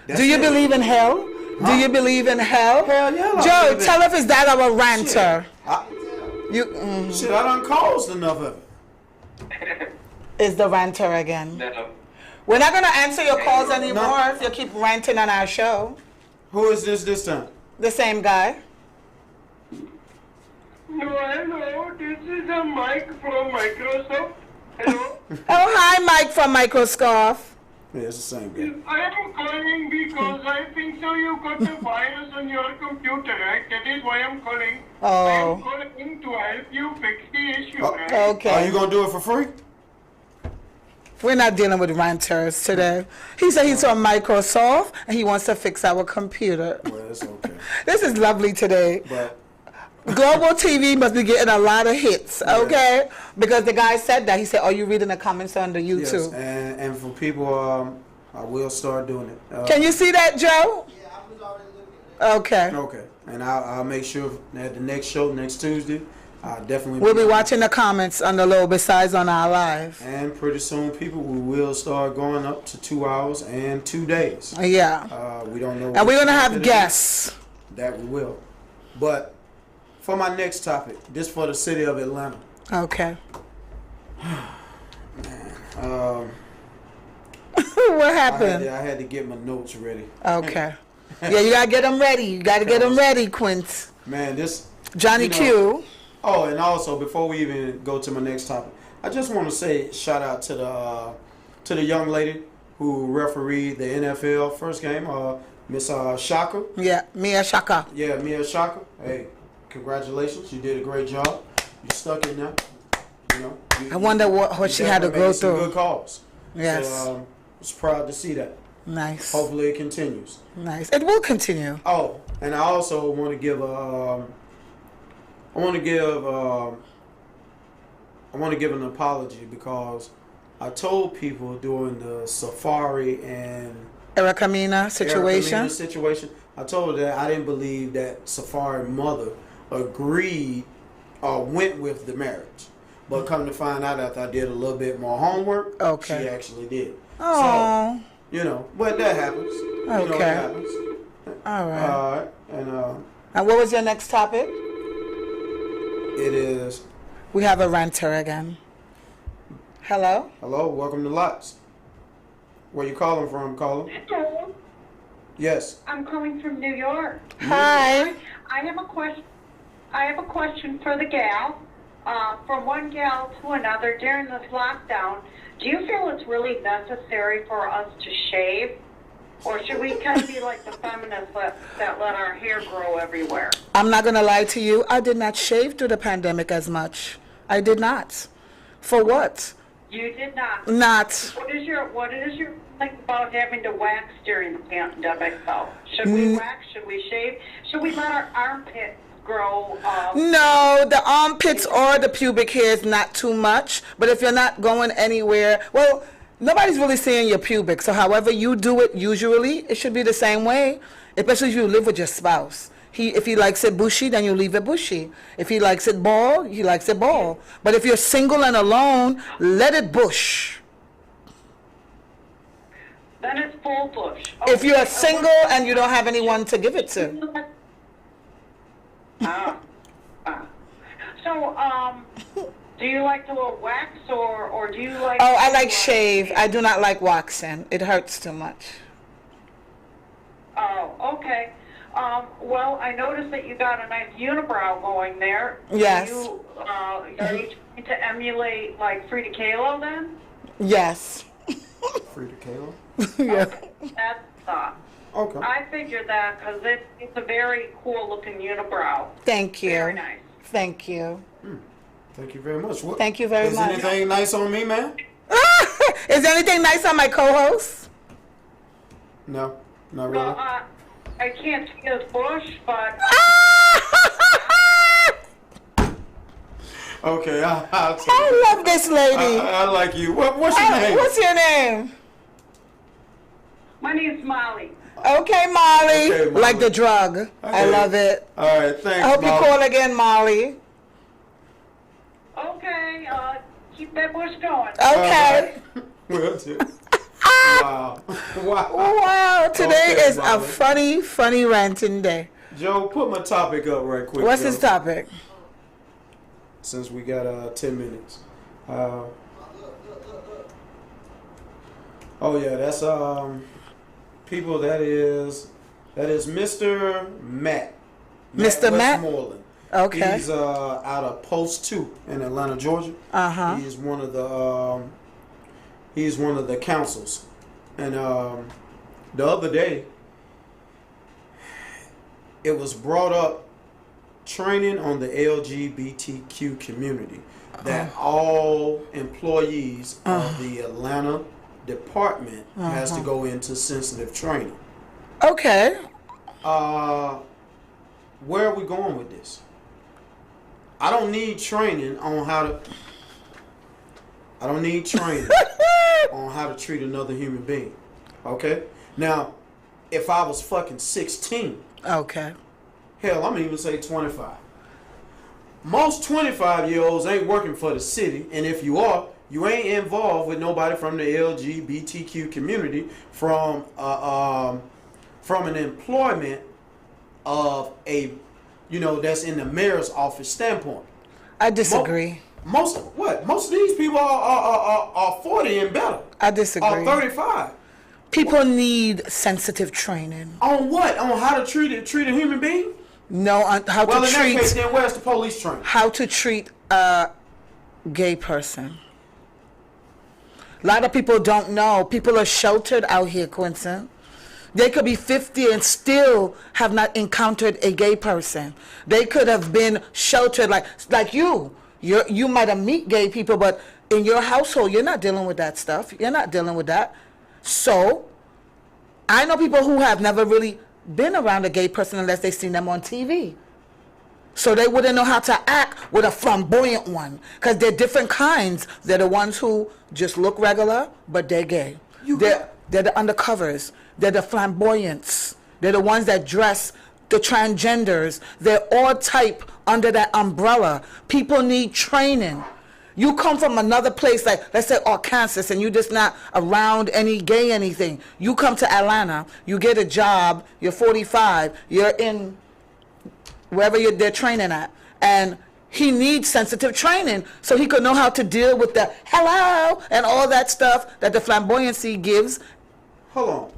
That's Do you it. believe in hell? Huh? Do you believe in hell? Hell yeah, I Joe, believe in- tell us, is that our ranter? Shit, shit, I done caused enough of it. Is the ranter again? No. We're not going to answer your calls anymore if you keep ranting on our show. Who is this time? The same guy. No, hello. This is a Mike from Microsoft. Hello. Oh, hi, Mike from Microscope. Yeah, it's the same guy. I am calling because I think so you got a virus on your computer, right? That is why I'm calling. I am Oh, calling to help you fix the issue, Oh, right? Are okay. you gonna do it for free? We're not dealing with ranters today. He said he's from Microsoft and he wants to fix our computer. Well, it's okay. This is lovely today. But Global TV must be getting a lot of hits, okay? Because the guy said that. He said, are you reading the comments under yes, YouTube? and for people, I will start doing it. Can you see that, Joe? Yeah, I was already looking. Okay. Okay, and I'll make sure at the next show next Tuesday, I'll definitely. We'll be watching the comments on the low besides on our live. And pretty soon, people, we will start going up to 2 hours and 2 days. Yeah. We don't know. And we're going to what have it is. guests. That we will. But for my next topic, this for the city of Atlanta. Okay. Um, What happened? I had to get my notes ready. Okay. Yeah, you got to get them ready. You got to get them ready, Quint. Man, this. Johnny you know- Q. Oh, and also before we even go to my next topic, I just want to say shout out to the young lady who refereed the NFL first game, Miss Shaka. Yeah, Mia Shaka. Yeah, Mia Shaka. Hey, congratulations! You did a great job. You stuck in there. You know. I wonder what she had to definitely go made some through. Good calls. Yes. So, I was proud to see that. Nice. Hopefully it continues. Nice. It will continue. Oh, and I also want to give an apology because I told people during the Safari and Erica Mina situation. Erica Mena situation, I told her that I didn't believe that Safari mother agreed or went with the marriage. But come to find out after I did a little bit more homework, Okay. she actually did. Oh. So, you know, but that happens. You know, Okay. it happens. All right. And And what was your next topic? it is, We have a ranter again. Hello? hello, welcome to L.O.T.S. Where you calling from, caller? Hello, Yes. I'm calling from New York. Hi. I have a question. I have a question for the gal. From one gal to another during this lockdown, do you feel it's really necessary for us to shave, or should we kind of be like the feminists that let our hair grow everywhere? I'm not going to lie to you. I did not shave through the pandemic as much. I did not. For what? You did not. Not. What is your think about having to wax during the pandemic, though? Should we wax? Should we shave? Should we let our armpits grow? No, the armpits or the pubic hair is not too much. But if you're not going anywhere, well, nobody's really seeing your pubic. So however you do it, usually it should be the same way. Especially if you live with your spouse. If he likes it bushy, then you leave it bushy. If he likes it bald, he likes it bald. But if you're single and alone, let it bush. Then it's full bush. If you're single and you don't have anyone to give it to. So, do you like to wax or do you like? Oh, I like shave. I do not like waxing. It hurts too much. Oh, okay. Well, I noticed that you got a nice unibrow going there. Yes. Are you trying to emulate like Frida Kahlo then? Yes. Frida Kahlo? Yeah. Okay, that's thought. Okay. I figured that because it's a very cool looking unibrow. Thank you. Very nice. Thank you. Thank you very much. Thank you very much. Is anything nice on me, man? Is there anything nice on my co-host? No, not really. Well, I can't see his bush, but Okay, I'll take I it. love this lady. I like you. What's your name? What's your name? my name's Molly. Okay, Molly. Okay, Molly. Like the drug. I Okay. love it. All right, thanks, I hope you Molly. call again, Molly. Okay, keep that bush going. Okay. Will do. Wow. Wow. Wow, today Okay, is a Molly. funny ranting day. Joe, put my topic up right quick. What's Joe, his topic? Since we got 10 minutes. Oh yeah, that's people. That is Mr. Matt. Mr. Matt? Westmoreland. Okay. He's out of Post 2 in Atlanta, Georgia. Uh-huh. He's one of the councils. And the other day, it was brought up training on the LGBTQ community that all employees of the Atlanta department has to go into sensitive training. Okay. Where are we going with this? I don't need training on how to. I don't need training on how to treat another human being. Okay? Now, if I was fucking 16, Okay. hell, I'm gonna even say 25. Most 25-year-olds ain't working for the city, and if you are, you ain't involved with nobody from the LGBTQ community from an employment of a, that's in the mayor's office standpoint. I disagree. Most of these people are 40 and better. I disagree. Or 35. People need sensitive training. On what? On how to treat a human being? No, on how Well, to in that case, treat then where's the police training? how to treat a gay person. A lot of people don't know. People are sheltered out here, Quincy. They could be 50 and still have not encountered a gay person. They could have been sheltered like you. You might have met gay people, but in your household, you're not dealing with that stuff. You're not dealing with that. So, I know people who have never really been around a gay person unless they've seen them on TV. So they wouldn't know how to act with a flamboyant one. Because they're different kinds. They're the ones who just look regular, but they're gay. They're the undercovers. They're the flamboyants. They're the ones that dress, the transgenders. They're all type under that umbrella. People need training. You come from another place, like, let's say, Arkansas, and you're just not around any gay anything. You come to Atlanta, you get a job, you're 45, you're in wherever they're training at, and he needs sensitive training so he could know how to deal with the hello and all that stuff that the flamboyancy gives. Hold on.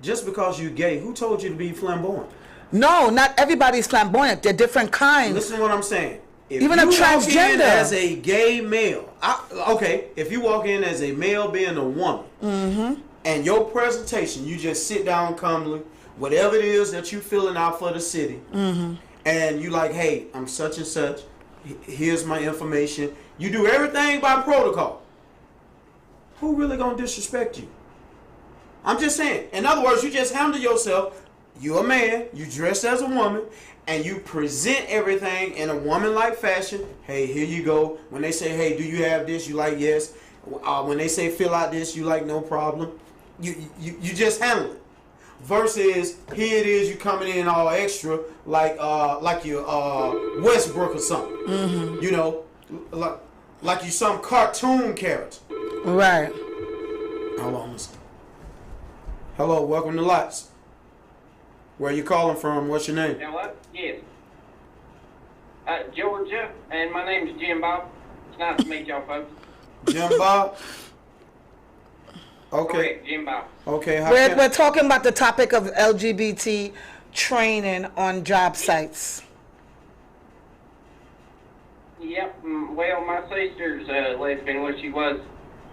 Just because you're gay, who told you to be flamboyant? No, not everybody's flamboyant. They're different kinds. Listen to what I'm saying. If Even a you walk in transgender. as a gay male, if you walk in as a male being a woman, and your presentation, you just sit down calmly, whatever it is that you filling out for the city, and you like, hey, I'm such and such, Here's my information. You do everything by protocol. Who really gonna disrespect you? I'm just saying. In other words, you just handle yourself. You're a man. You dress as a woman, and you present everything in a woman-like fashion. Hey, here you go. When they say, "Hey, do you have this?" You like yes. When they say fill out this, you like no problem. You just handle it. Versus here it is, you coming in all extra like you're Westbrook or something. Mm-hmm. You know, like you some cartoon character. Right. Hold on. Hello, welcome to L.O.T.S. Where you calling from? What's your name? Hello? Yes. Georgia, and my name is Jim Bob. It's nice to meet y'all folks. Jim Bob? Okay. Correct, Jim Bob. Okay. We're talking about the topic of LGBT training on job sites. Yep. Well, my sister's lesbian. Well, she was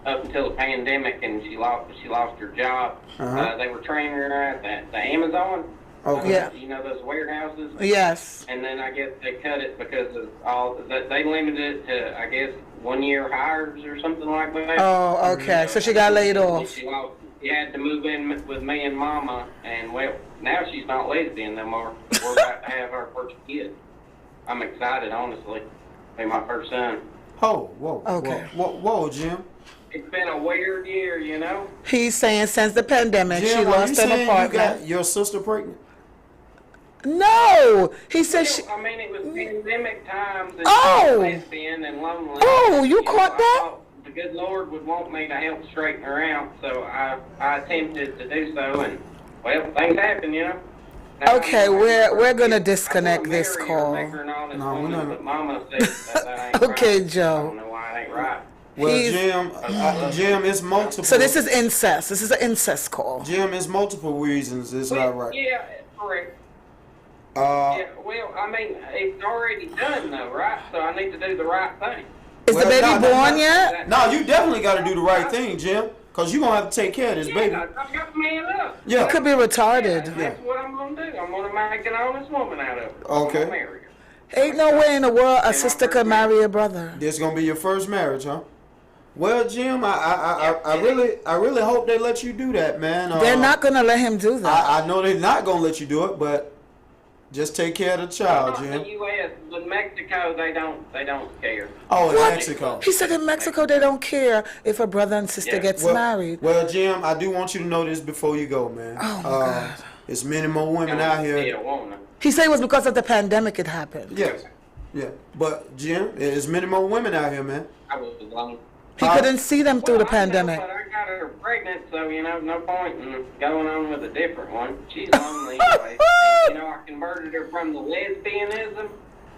up until the pandemic, and she lost her job. Uh-huh. They were training her at the Amazon. Okay. Yeah. You know those warehouses. Yes. And then I guess they cut it because of all they limited it to, I guess, 1 year hires or something like that. Oh, okay. So she got laid off. She had to move in with me and Mama, and well, now she's not lesbian no more. We're about to have our first kid. I'm excited, honestly. Be my first son. Oh, whoa. Okay. Whoa, Jim. It's been a weird year, you know. He's saying since the pandemic, Jim, she are lost you an saying apartment. you got your sister pregnant? No, he said she. I mean, it was pandemic times, and Oh. she was lesbian and lonely. Oh, you caught I that? thought the good Lord would want me to help straighten her out, so I attempted to do so, and well, things happen, you know. Now, Okay, we're gonna disconnect I wanna this marry her, call. make her an honest No, we're woman, not. but Mama said that ain't Okay, right. Joe. I don't know why it ain't right. Well, He's- Jim, it's multiple. So this is incest. This is an incest call. Jim, it's multiple reasons it's not right. Yeah, correct. Uh, Yeah, well, I mean, it's already done though, right? So I need to do the right thing. Is the Well, baby no, born yet? No, you definitely got to do the right thing, Jim, because you're going to have to take care of this baby. Yeah, I've got to man up. Yeah. It could be retarded. That's what I'm going to do. I'm going to make an honest woman out of her. Okay. I'm gonna marry her. Ain't no way in the world a sister could marry a brother. This going to be your first marriage, huh? Well, Jim, I really hope they let you do that, man. They're not gonna let him do that. I know they're not going to let you do it, but just take care of the child, Not Jim. the U.S., but Mexico, they don't care. Oh, in What? Mexico. He said in Mexico they don't care if a brother and sister Yeah. gets Well, married. well, Jim, I do want you to know this before you go, man. Oh, my God. It's many more women out here. Yeah, woman. He said it was because of the pandemic it happened. Yes. Yeah. But, Jim, there's many more women out here, man. I was alone. He couldn't see them through the Well, I know, pandemic. but I got her pregnant, so, you know, no point in going on with a different one. She's lonely anyway. You know, I converted her from the lesbianism,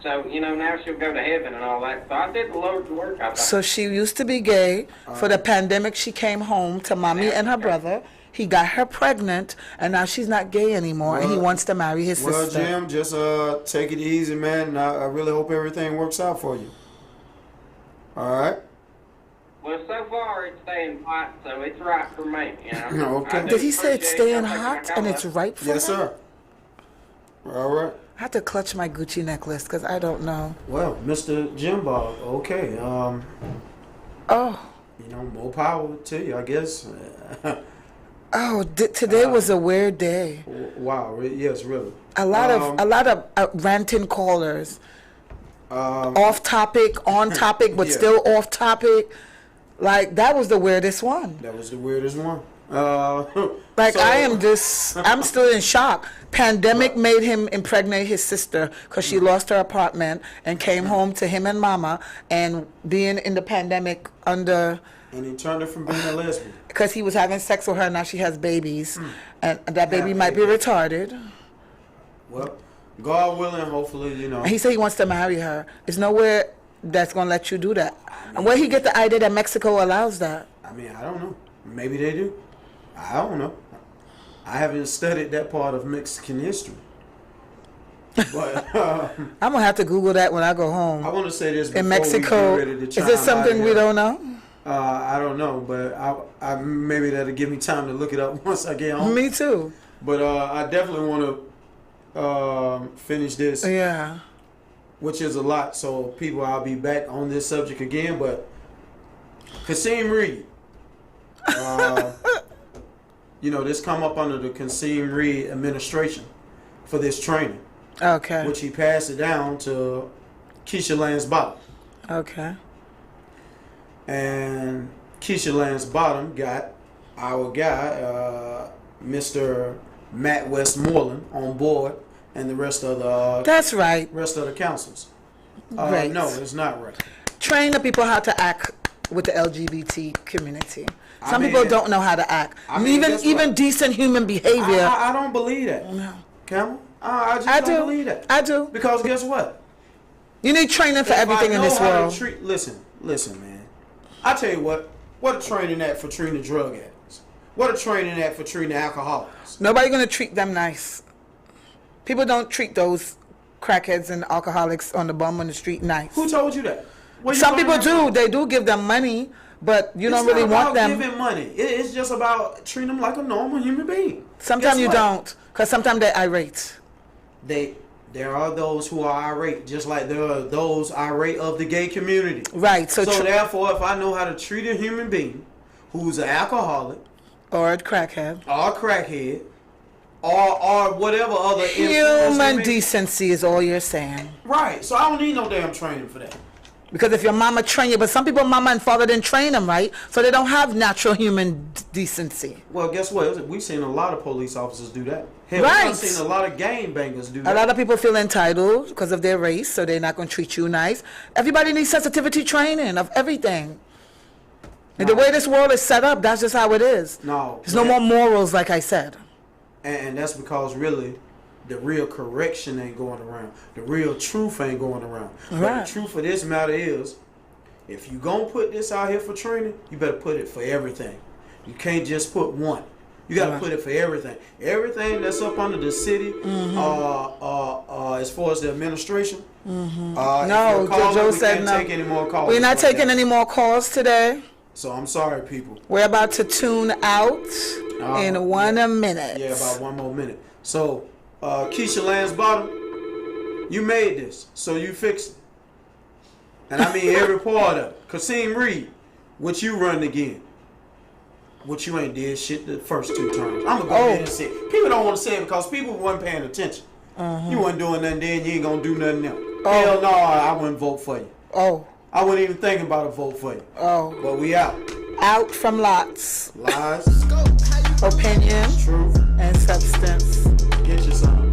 so, you know, now she'll go to heaven and all that. So I did the Lord's work, I thought. So she used to be gay. For the pandemic, she came home to mommy and her brother. He got her pregnant, and now she's not gay anymore, and he Well- wants to marry his Well, sister. Jim, just take it easy, man. And I really hope everything works out for you. All right? Well, so far it's staying hot, so it's right for me, you know. Okay. I do Did he say it's appreciate staying y'all taking my hot and call. it's right for Yes, her? sir. All right. I have to clutch my Gucci necklace because I don't know. Well, Mr. Jim Bob, okay. Oh, You know, more power to you, I guess. today was a weird day. Wow. Yes, really. A lot of ranting callers. Off topic, on topic, but Yeah. still off topic. Like that was the weirdest one. That was the weirdest one. Like So- I'm still in shock. Pandemic made him impregnate his sister because she lost her apartment and came home to him and mama, and being in the pandemic under, And he turned her from being a lesbian. because he was having sex with her, now she has babies, and that baby Yeah, might be baby. retarded. Well, God willing, hopefully, you know. And he said he wants to marry her. There's nowhere that's gonna let you do that. And where he get the idea that Mexico allows that? I mean, I don't know. Maybe they do. I don't know. I haven't studied that part of Mexican history. But I'm gonna have to Google that when I go I home. want to say this before In Mexico, we get ready to is chime there out of something we here. don't know? I don't know, but I maybe that'll give me time to look it up once I get home. Me too. But I definitely want to finish this Yeah. which is a lot. So people, I'll be back on this subject again, but Kasim Reed, this come up under the Kasim Reed administration for this training, Okay. which he passed it down to Keisha Lance Bottom. Okay. And Keisha Lance Bottom got our guy, Mr. Matt Westmoreland, on board, and the rest of the That's right. councils. Great. No, it's not right. Train the people how to act with the LGBT community. I Some mean, people don't know how to act. I mean, guess even what? decent human behavior. I don't believe that. No. Camel? I just I don't do. believe that. I do. Because guess what? You need training for everything in this world. Listen, man. I tell you what a training at for treating drug addicts. What a training at for treating alcoholics. Nobody gonna treat them nice. People don't treat those crackheads and alcoholics on the bum on the street nice. Who told you that? Where you Some learn people that do. from? They do give them money, but you don't really It's not want about them. giving money. It's just about treating them like a normal human being. Sometimes Guess you what? don't, because sometimes they're irate. There are those who are irate, just like there are those irate of the gay community. Right. So Therefore, if I know how to treat a human being who's an alcoholic or a crackhead. or a crackhead or whatever other influence Human they may- decency is all you're saying. Right. So I don't need no damn training for that. Because if your mama trained you, but some people, mama and father didn't train them right, so they don't have natural human decency. Well, guess what? We've seen a lot of police officers do that. Hell, Right. We've seen a lot of gang bangers do that. A lot of people feel entitled because of their race, so they're not going to treat you nice. Everybody needs sensitivity training of everything. And the way this world is set up, that's just how it is. No. There's no more morals, like I said. And that's because really the real correction ain't going around. The real truth ain't going around. But Right. the truth of this matter is, if you gonna put this out here for training, you better put it for everything. You can't just put one. You gotta Right. put it for everything. Everything that's up under the city, as far as the administration. No, Joe said can't no. take any more calls. We're not right taking now. any more calls today. So I'm sorry, people. We're about to tune out in 1 minute. Yeah, about 1 more minute. So, Keisha Lance Bottom, you made this, so you fixed it. And I mean every part of it. Kasim Reed, what you run again? What you ain't did shit the first 2 terms. I'm gonna go ahead and say it. People don't want to say it because people wasn't paying attention. You wasn't doing nothing then, you ain't gonna do nothing else. Hell no, I wouldn't vote for you. Oh, I wasn't even thinking about a vote for you. oh. But we out. Out from lots. Lies, Opinion truth, and substance. get you something.